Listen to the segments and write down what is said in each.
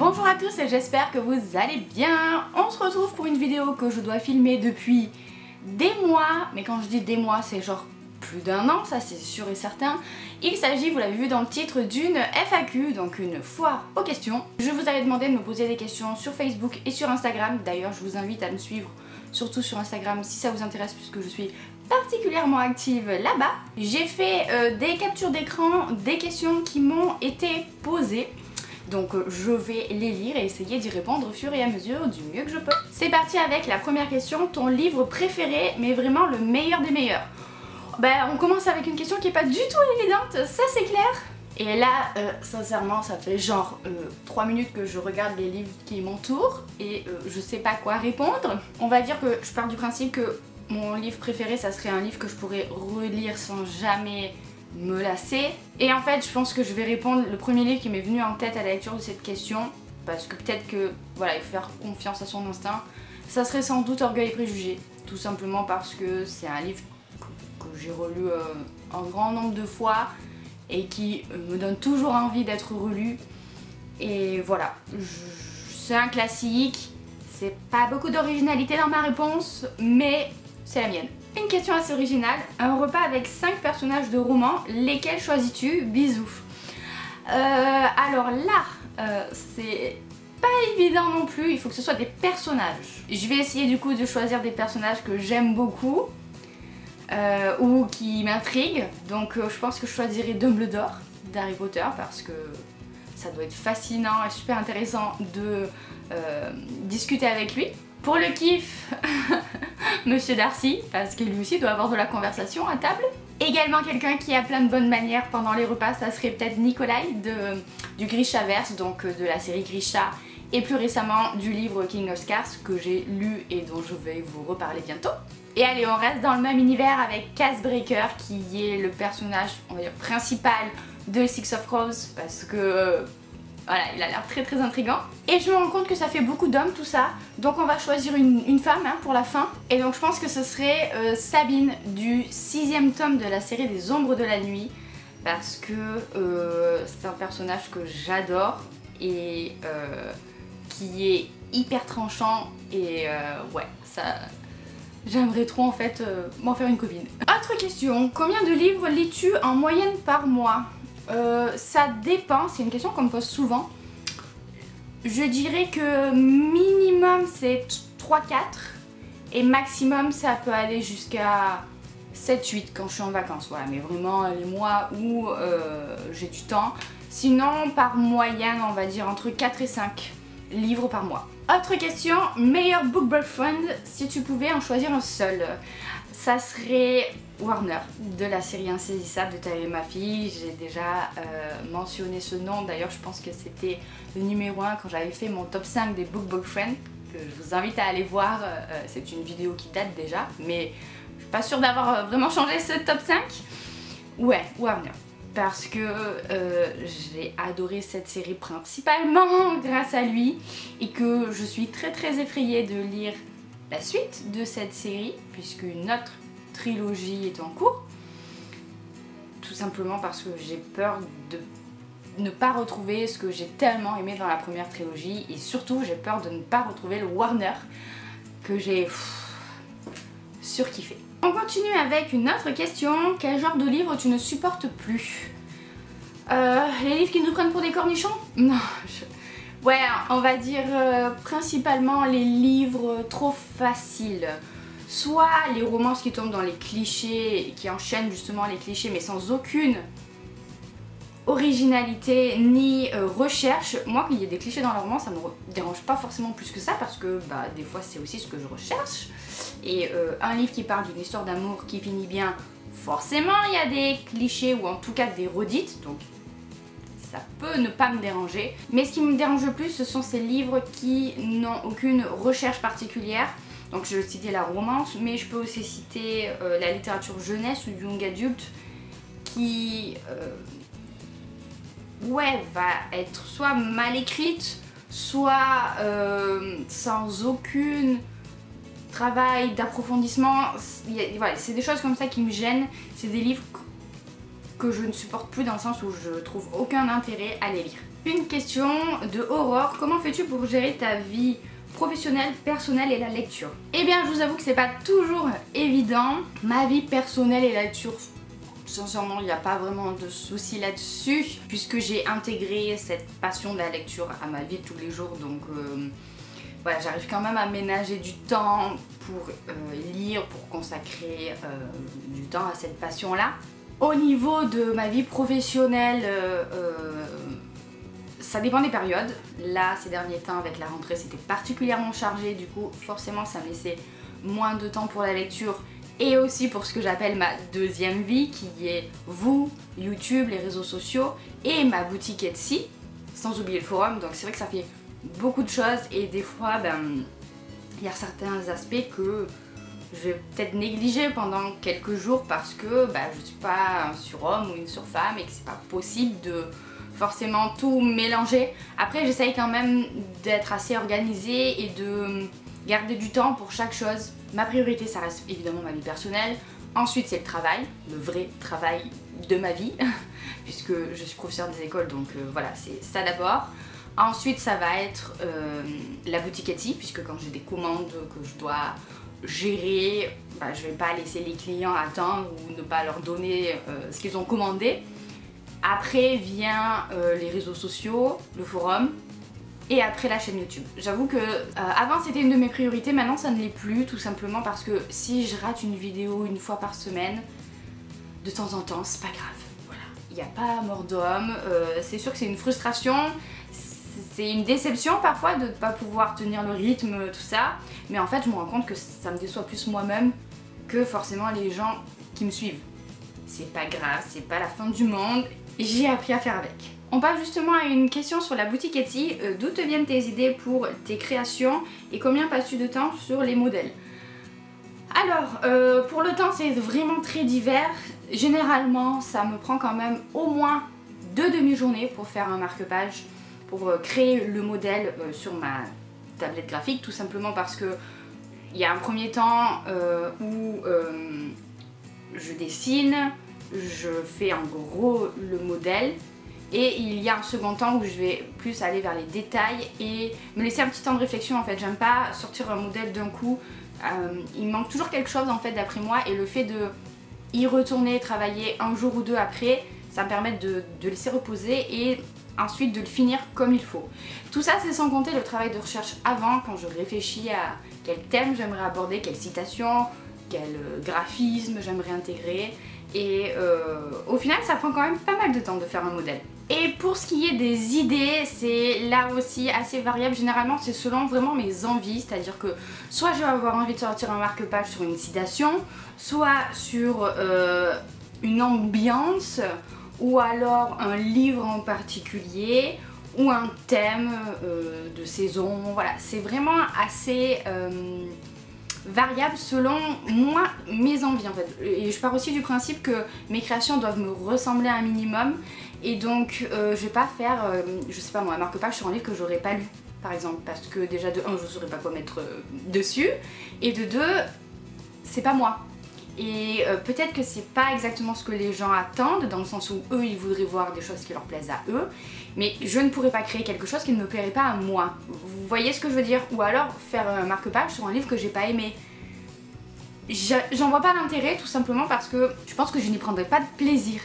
Bonjour à tous et j'espère que vous allez bien. On se retrouve pour une vidéo que je dois filmer depuis des mois. Mais quand je dis des mois, c'est genre plus d'un an, ça c'est sûr et certain. Il s'agit, vous l'avez vu dans le titre, d'une FAQ, donc une foire aux questions. Je vous avais demandé de me poser des questions sur Facebook et sur Instagram. D'ailleurs, je vous invite à me suivre, surtout sur Instagram si ça vous intéresse, puisque je suis particulièrement active là-bas. J'ai fait des captures d'écran des questions qui m'ont été posées. Donc je vais les lire et essayer d'y répondre au fur et à mesure du mieux que je peux. C'est parti avec la première question, ton livre préféré mais vraiment le meilleur des meilleurs. Ben on commence avec une question qui est pas du tout évidente, ça c'est clair. Et là sincèrement ça fait genre 3 minutes que je regarde les livres qui m'entourent et je sais pas quoi répondre. On va dire que je pars du principe que mon livre préféré ça serait un livre que je pourrais relire sans jamais me lasser. Et en fait je pense que je vais répondre le premier livre qui m'est venu en tête à la lecture de cette question, parce que peut-être que voilà, il faut faire confiance à son instinct. Ça serait sans doute Orgueil et Préjugés, tout simplement parce que c'est un livre que j'ai relu un grand nombre de fois et qui me donne toujours envie d'être relu. Et voilà, c'est un classique, c'est pas beaucoup d'originalité dans ma réponse, mais c'est la mienne. Une question assez originale, un repas avec 5 personnages de roman, lesquels choisis-tu? Bisous. Alors là, c'est pas évident non plus, il faut que ce soit des personnages. Je vais essayer du coup de choisir des personnages que j'aime beaucoup ou qui m'intriguent. Donc je pense que je choisirai Dumbledore d'Harry Potter parce que ça doit être fascinant et super intéressant de discuter avec lui. Pour le kiff, Monsieur Darcy, parce que lui aussi doit avoir de la conversation à table. Également quelqu'un qui a plein de bonnes manières pendant les repas, ça serait peut-être Nikolai du Grishaverse, donc de la série Grisha, et plus récemment du livre King of Scars que j'ai lu et dont je vais vous reparler bientôt. Et allez, on reste dans le même univers avec Cass Breaker qui est le personnage, on va dire, principal de Six of Crows, parce que voilà, il a l'air très intriguant. Et je me rends compte que ça fait beaucoup d'hommes tout ça. Donc on va choisir une femme hein, pour la fin. Et donc je pense que ce serait Sabine du 6e tome de la série des Ombres de la Nuit. Parce que c'est un personnage que j'adore et qui est hyper tranchant. Et ouais, ça... J'aimerais trop en fait m'en faire une copine. Autre question, combien de livres lis-tu en moyenne par mois? Ça dépend, c'est une question qu'on me pose souvent. Je dirais que minimum c'est 3-4 et maximum ça peut aller jusqu'à 7-8 quand je suis en vacances. Voilà, mais vraiment les mois où j'ai du temps. Sinon par moyenne on va dire entre 4 et 5 livres par mois. Autre question, meilleur book boyfriend si tu pouvais en choisir un seul. Ça serait Warner de la série Insaisissable de Taylor et ma fille. J'ai déjà mentionné ce nom, d'ailleurs je pense que c'était le numéro 1 quand j'avais fait mon top 5 des book boyfriend, que je vous invite à aller voir. C'est une vidéo qui date déjà, mais je suis pas sûre d'avoir vraiment changé ce top 5. Ouais, Warner. Parce que j'ai adoré cette série principalement grâce à lui et que je suis très effrayée de lire la suite de cette série puisque une autre trilogie est en cours. Tout simplement parce que j'ai peur de ne pas retrouver ce que j'ai tellement aimé dans la première trilogie et surtout j'ai peur de ne pas retrouver le Warner que j'ai surkiffé. On continue avec une autre question. Quel genre de livre tu ne supportes plus? Les livres qui nous prennent pour des cornichons? Non, ouais, on va dire principalement les livres trop faciles. Soit les romances qui tombent dans les clichés, qui enchaînent justement les clichés mais sans aucune originalité ni recherche. Moi, quand il y a des clichés dans la romance, ça me dérange pas forcément plus que ça parce que bah, des fois c'est aussi ce que je recherche. Et un livre qui parle d'une histoire d'amour qui finit bien, forcément il y a des clichés ou en tout cas des redites, donc ça peut ne pas me déranger. Mais ce qui me dérange le plus, ce sont ces livres qui n'ont aucune recherche particulière. Donc je vais citer la romance, mais je peux aussi citer la littérature jeunesse ou young adulte qui ouais, va être soit mal écrite, soit sans aucun travail d'approfondissement. Voilà, c'est des choses comme ça qui me gênent. C'est des livres que je ne supporte plus dans le sens où je trouve aucun intérêt à les lire. Une question de Aurore, comment fais-tu pour gérer ta vie professionnelle, personnelle et la lecture? Eh bien, je vous avoue que c'est pas toujours évident. Ma vie personnelle et la lecture, sincèrement, il n'y a pas vraiment de souci là-dessus, puisque j'ai intégré cette passion de la lecture à ma vie de tous les jours, donc voilà, j'arrive quand même à ménager du temps pour lire, pour consacrer du temps à cette passion-là. Au niveau de ma vie professionnelle, ça dépend des périodes. Là, ces derniers temps, avec la rentrée, c'était particulièrement chargé, du coup, forcément, ça me laissait moins de temps pour la lecture et aussi pour ce que j'appelle ma deuxième vie, qui est vous, YouTube, les réseaux sociaux et ma boutique Etsy, sans oublier le forum. Donc c'est vrai que ça fait beaucoup de choses et des fois, il y a certains aspects que je vais peut-être négliger pendant quelques jours parce que je ne suis pas un surhomme ou une surfemme et que c'est pas possible de forcément tout mélanger. Après, j'essaye quand même d'être assez organisée et de garder du temps pour chaque chose. Ma priorité, ça reste évidemment ma vie personnelle. Ensuite, c'est le travail, le vrai travail de ma vie, puisque je suis professeure des écoles, donc voilà, c'est ça d'abord. Ensuite, ça va être la boutique Etsy, puisque quand j'ai des commandes que je dois gérer, je vais pas laisser les clients attendre ou ne pas leur donner ce qu'ils ont commandé. Après vient les réseaux sociaux, le forum et après la chaîne YouTube. J'avoue que avant c'était une de mes priorités, maintenant ça ne l'est plus, tout simplement parce que si je rate une vidéo une fois par semaine, de temps en temps, c'est pas grave. Voilà, il n'y a pas mort d'homme, c'est sûr que c'est une frustration, c'est une déception parfois de ne pas pouvoir tenir le rythme, tout ça, mais en fait je me rends compte que ça me déçoit plus moi-même que forcément les gens qui me suivent. C'est pas grave, c'est pas la fin du monde, j'ai appris à faire avec. On passe justement à une question sur la boutique Etsy. D'où te viennent tes idées pour tes créations et combien passes-tu de temps sur les modèles? Alors, pour le temps, c'est vraiment très divers. Généralement, ça me prend quand même au moins 2 demi-journées pour faire un marque-page, pour créer le modèle sur ma tablette graphique, tout simplement parce que il y a un premier temps où je dessine, je fais en gros le modèle. Et il y a un second temps où je vais plus aller vers les détails et me laisser un petit temps de réflexion en fait. J'aime pas sortir un modèle d'un coup. Il manque toujours quelque chose en fait d'après moi et le fait de y retourner, travailler un jour ou deux après, ça me permet de laisser reposer et ensuite de le finir comme il faut. Tout ça c'est sans compter le travail de recherche avant, quand je réfléchis à quel thème j'aimerais aborder, quelle citation, quel graphisme j'aimerais intégrer. Et au final ça prend quand même pas mal de temps de faire un modèle. Et pour ce qui est des idées, c'est là aussi assez variable. Généralement c'est selon vraiment mes envies, c'est-à-dire que soit je vais avoir envie de sortir un marque-page sur une citation, soit sur une ambiance, ou alors un livre en particulier, ou un thème de saison. Voilà, c'est vraiment assez variable selon moi, mes envies en fait. Et je pars aussi du principe que mes créations doivent me ressembler un minimum. Et donc je vais pas faire, je sais pas moi, un marque-page sur un livre que j'aurais pas lu par exemple. Parce que déjà de 1, je saurais pas quoi mettre dessus. Et de 2, c'est pas moi. Et peut-être que c'est pas exactement ce que les gens attendent, dans le sens où eux ils voudraient voir des choses qui leur plaisent à eux, mais je ne pourrais pas créer quelque chose qui ne me plairait pas à moi. Vous voyez ce que je veux dire? Ou alors faire un marque-page sur un livre que j'ai pas aimé. J'en vois pas l'intérêt, tout simplement parce que je pense que je n'y prendrais pas de plaisir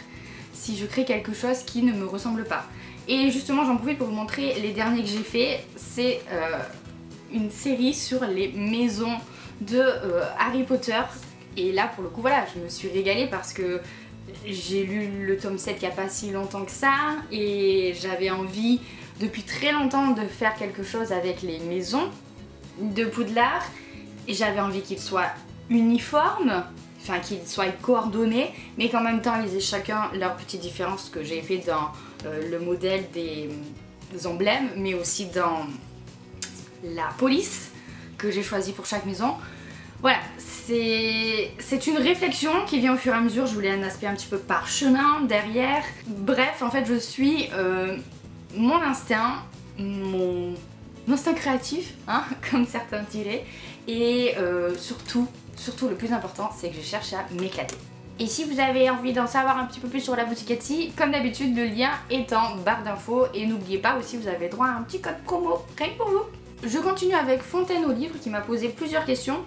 si je crée quelque chose qui ne me ressemble pas. Et justement j'en profite pour vous montrer les derniers que j'ai fait. C'est une série sur les maisons de Harry Potter. Et là pour le coup voilà, je me suis régalée parce que j'ai lu le tome 7 il n'y a pas si longtemps que ça et j'avais envie depuis très longtemps de faire quelque chose avec les maisons de Poudlard et j'avais envie qu'ils soient uniformes, enfin qu'ils soient coordonnés mais qu'en même temps ils aient chacun leurs petites différences que j'ai fait dans le modèle des emblèmes mais aussi dans la police que j'ai choisi pour chaque maison. Voilà, c'est une réflexion qui vient au fur et à mesure, je voulais un aspect un petit peu parchemin derrière. Bref, en fait je suis mon instinct, mon instinct créatif, hein, comme certains diraient. Et surtout le plus important, c'est que je cherche à m'éclater. Et si vous avez envie d'en savoir un petit peu plus sur la boutique Etsy, comme d'habitude, le lien est en barre d'infos. Et n'oubliez pas aussi, vous avez droit à un petit code promo, rien que pour vous. Je continue avec Fontaine aux livres qui m'a posé plusieurs questions.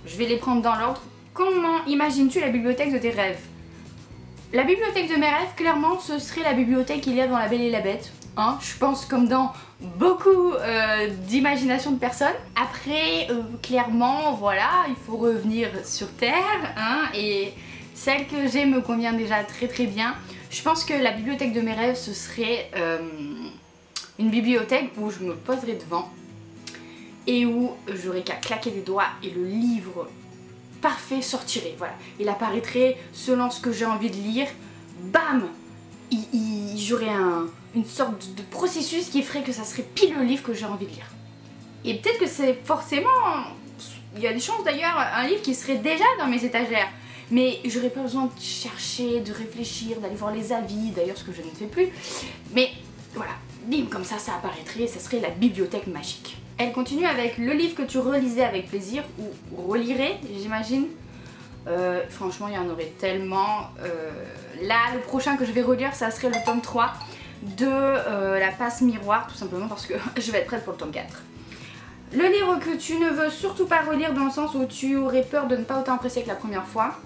Je vais les prendre dans l'ordre. Comment imagines-tu la bibliothèque de tes rêves? La bibliothèque de mes rêves, clairement, ce serait la bibliothèque qu'il y a dans La Belle et la Bête. Hein, je pense comme dans beaucoup d'imagination de personnes. Après, clairement, voilà, il faut revenir sur Terre. Hein, et celle que j'ai me convient déjà très très bien. Je pense que la bibliothèque de mes rêves, ce serait une bibliothèque où je me poserais devant et où j'aurais qu'à claquer des doigts et le livre parfait sortirait. Voilà, il apparaîtrait selon ce que j'ai envie de lire. Bam, j'aurais une sorte de processus qui ferait que ça serait pile le livre que j'ai envie de lire. Et peut-être que c'est forcément, il y a des chances d'ailleurs, un livre qui serait déjà dans mes étagères. Mais j'aurais pas besoin de chercher, de réfléchir, d'aller voir les avis, d'ailleurs ce que je ne fais plus. Mais voilà, bim, comme ça apparaîtrait, ça serait la bibliothèque magique. Elle continue avec le livre que tu relisais avec plaisir, ou relirais, j'imagine. Franchement, il y en aurait tellement. Là, le prochain que je vais relire, ça serait le tome 3 de La Passe Miroir, tout simplement parce que je vais être prête pour le tome 4. Le livre que tu ne veux surtout pas relire dans le sens où tu aurais peur de ne pas autant apprécier que la première fois.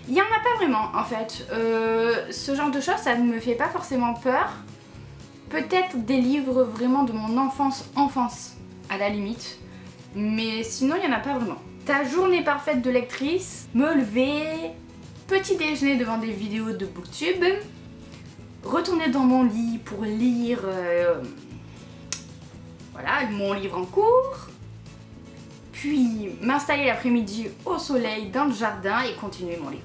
Il n'y en a pas vraiment en fait. Ce genre de choses, ça ne me fait pas forcément peur. Peut-être des livres vraiment de mon enfance à la limite. Mais sinon, il n'y en a pas vraiment. Ta journée parfaite de lectrice, me lever, petit déjeuner devant des vidéos de booktube, retourner dans mon lit pour lire voilà, mon livre en cours, puis m'installer l'après-midi au soleil dans le jardin et continuer mon livre.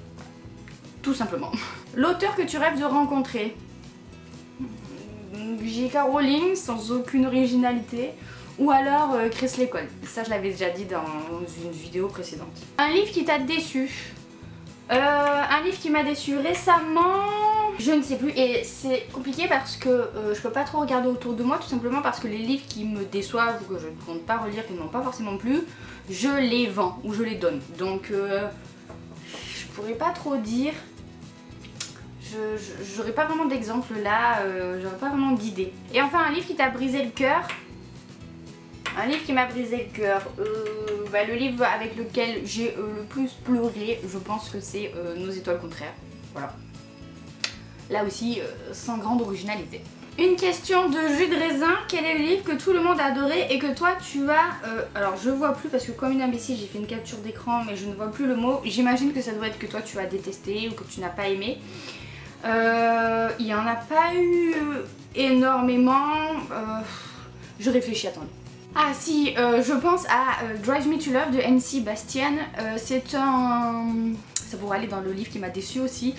Tout simplement. L'auteur que tu rêves de rencontrer. J.K. Rowling sans aucune originalité. Ou alors Chris Lécole. Ça je l'avais déjà dit dans une vidéo précédente. Un livre qui t'a déçu. Un livre qui m'a déçu récemment, je ne sais plus, et c'est compliqué parce que je peux pas trop regarder autour de moi, tout simplement parce que les livres qui me déçoivent ou que je ne compte pas relire, qui ne m'ont pas forcément plu, je les vends ou je les donne. Donc je pourrais pas trop dire, j'aurais pas vraiment d'exemple là, j'aurais pas vraiment d'idée. Et enfin un livre qui t'a brisé le cœur. Un livre qui m'a brisé le cœur, le livre avec lequel j'ai le plus pleuré, je pense que c'est Nos étoiles contraires. Voilà. Là aussi, sans grande originalité. Une question de jus de raisin. Quel est le livre que tout le monde a adoré et que toi tu as... alors je vois plus parce que comme une imbécile j'ai fait une capture d'écran mais je ne vois plus le mot. J'imagine que ça doit être que toi tu as détesté ou que tu n'as pas aimé. Il n'y en a pas eu énormément. Je réfléchis, attendez. Ah si, je pense à Drive Me to Love de N.C. Bastian. C'est un... ça pourrait aller dans le livre qui m'a déçu aussi.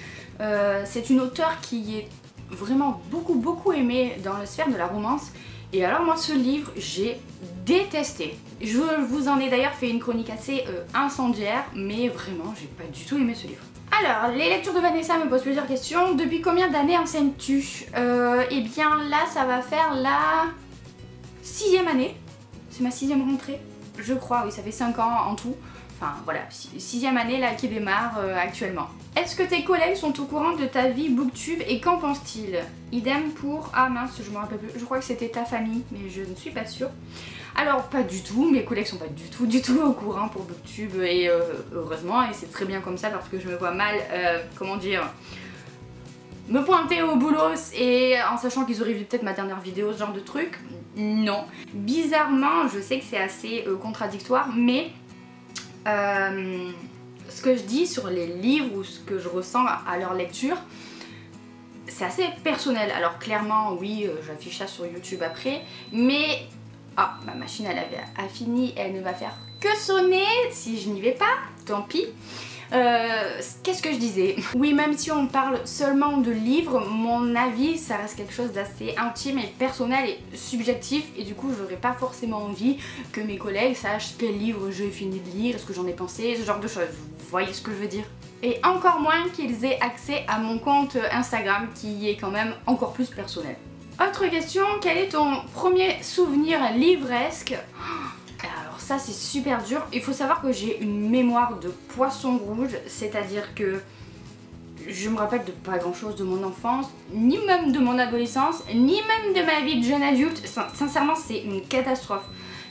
C'est une auteure qui est vraiment beaucoup aimée dans la sphère de la romance. Et alors moi ce livre, j'ai détesté. Je vous en ai d'ailleurs fait une chronique assez incendiaire, mais vraiment j'ai pas du tout aimé ce livre. Alors, les lectures de Vanessa me posent plusieurs questions. Depuis combien d'années enseignes-tu? Eh bien là, ça va faire la 6e année. C'est ma 6e rentrée, je crois, oui, ça fait 5 ans en tout. Enfin voilà, 6e année là qui démarre actuellement. Est-ce que tes collègues sont au courant de ta vie booktube et qu'en pensent-ils? Idem pour... ah mince, je me rappelle plus, je crois que c'était ta famille, mais je ne suis pas sûre. Alors pas du tout, mes collègues sont pas du tout au courant pour booktube et heureusement, et c'est très bien comme ça parce que je me vois mal, comment dire... me pointer au boulot et en sachant qu'ils auraient vu peut-être ma dernière vidéo, ce genre de truc. Non. Bizarrement, je sais que c'est assez contradictoire, mais ce que je dis sur les livres ou ce que je ressens à leur lecture, c'est assez personnel. Alors clairement, oui, j'affiche ça sur YouTube après, mais... ah, ma machine elle a fini, elle ne va faire que sonner si je n'y vais pas, tant pis. Qu'est-ce que je disais? Oui, même si on parle seulement de livres, mon avis ça reste quelque chose d'assez intime et personnel et subjectif, et du coup j'aurais pas forcément envie que mes collègues sachent quel livre j'ai fini de lire, ce que j'en ai pensé, ce genre de choses. Vous voyez ce que je veux dire? Et encore moins qu'ils aient accès à mon compte Instagram qui est quand même encore plus personnel. Autre question, quel est ton premier souvenir livresque? Alors ça c'est super dur. Il faut savoir que j'ai une mémoire de poisson rouge, c'est-à-dire que je me rappelle de pas grand chose de mon enfance, ni même de mon adolescence, ni même de ma vie de jeune adulte. Sincèrement, c'est une catastrophe.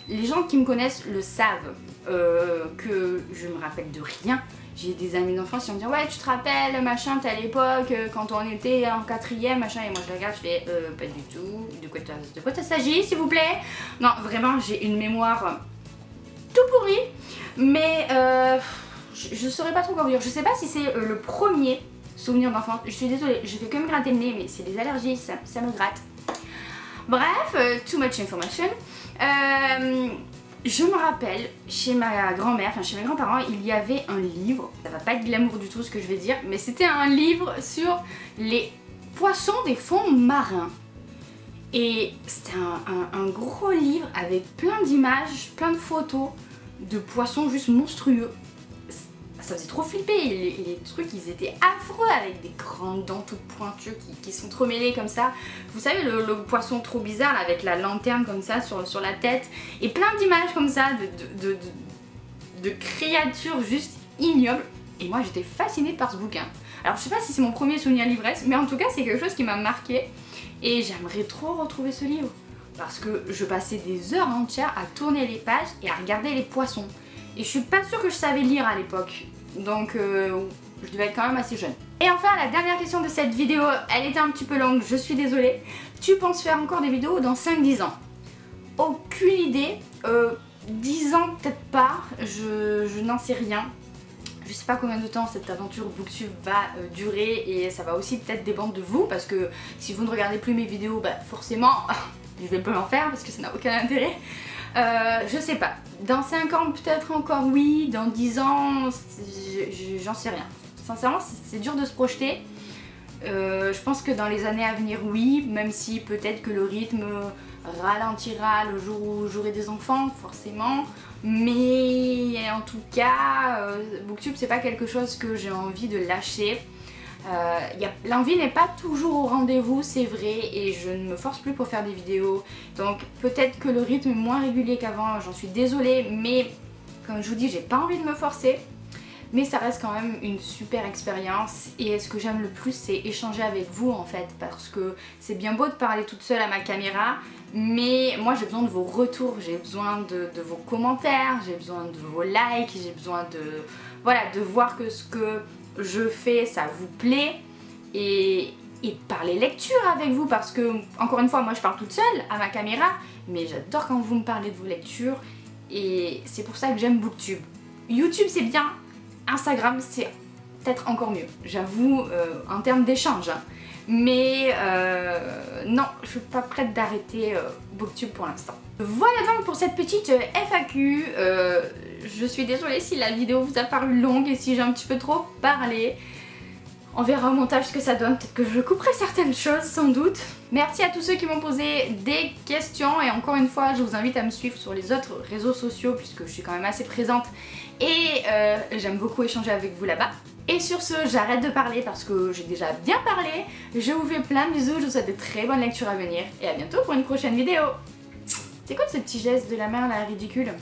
Les gens qui me connaissent le savent que je me rappelle de rien. J'ai des amis d'enfance qui vont me dire ouais tu te rappelles machin t'es à l'époque quand on était en 4ème machin, et moi je regarde je fais pas du tout, de quoi ça s'agit s'il vous plaît. Non vraiment j'ai une mémoire tout pourrie, mais je saurais pas trop quoi vous dire. Je sais pas si c'est le premier souvenir d'enfance, je suis désolée, je fais que me gratter le nez mais c'est des allergies, ça me gratte. Bref, too much information. Je me rappelle, chez ma grand-mère, enfin chez mes grands-parents, il y avait un livre, ça va pas être glamour du tout ce que je vais dire, mais c'était un livre sur les poissons des fonds marins. Et c'était un gros livre avec plein d'images, plein de photos de poissons juste monstrueux. Ça faisait trop flipper, les trucs ils étaient affreux avec des grandes dents toutes pointues qui sont trop mêlées comme ça. Vous savez le poisson trop bizarre là, avec la lanterne comme ça sur la tête, et plein d'images comme ça de créatures juste ignobles. Et moi j'étais fascinée par ce bouquin. Alors je sais pas si c'est mon premier souvenir l'ivresse, mais en tout cas c'est quelque chose qui m'a marqué et j'aimerais trop retrouver ce livre. Parce que je passais des heures entières à tourner les pages et à regarder les poissons. Et je suis pas sûre que je savais lire à l'époque. Donc je devais être quand même assez jeune. Et enfin la dernière question de cette vidéo, elle était un petit peu longue, je suis désolée. Tu penses faire encore des vidéos dans 5-10 ans? Aucune idée. 10 ans peut-être pas, je n'en sais rien. Je sais pas combien de temps cette aventure Booktube va durer, et ça va aussi peut-être dépendre de vous, parce que si vous ne regardez plus mes vidéos, bah forcément je vais pas en faire parce que ça n'a aucun intérêt. Je sais pas. Dans 5 ans peut-être encore oui, dans 10 ans j'en sais rien. Sincèrement c'est dur de se projeter. Je pense que dans les années à venir oui, même si peut-être que le rythme ralentira le jour où j'aurai des enfants forcément. Mais en tout cas Booktube c'est pas quelque chose que j'ai envie de lâcher. L'envie n'est pas toujours au rendez-vous, c'est vrai, et je ne me force plus pour faire des vidéos, donc peut-être que le rythme est moins régulier qu'avant, j'en suis désolée, mais comme je vous dis j'ai pas envie de me forcer, mais ça reste quand même une super expérience. Et ce que j'aime le plus c'est échanger avec vous en fait, parce que c'est bien beau de parler toute seule à ma caméra, mais moi j'ai besoin de vos retours, j'ai besoin de vos commentaires, j'ai besoin de vos likes, j'ai besoin de, voilà, de voir que ce que je fais ça vous plaît, et parler lecture avec vous, parce que encore une fois moi je parle toute seule à ma caméra, mais j'adore quand vous me parlez de vos lectures, et c'est pour ça que j'aime Booktube. YouTube c'est bien, Instagram c'est peut-être encore mieux, j'avoue, en termes d'échange, hein. Mais non, je suis pas prête d'arrêter Booktube pour l'instant. Voilà donc pour cette petite FAQ. Je suis désolée si la vidéo vous a paru longue et si j'ai un petit peu trop parlé. On verra au montage ce que ça donne, peut-être que je couperai certaines choses sans doute. Merci à tous ceux qui m'ont posé des questions, et encore une fois je vous invite à me suivre sur les autres réseaux sociaux puisque je suis quand même assez présente et j'aime beaucoup échanger avec vous là-bas. Et sur ce, j'arrête de parler parce que j'ai déjà bien parlé. Je vous fais plein de bisous, je vous souhaite de très bonnes lectures à venir et à bientôt pour une prochaine vidéo. C'est quoi ce petit geste de la main là, ridicule?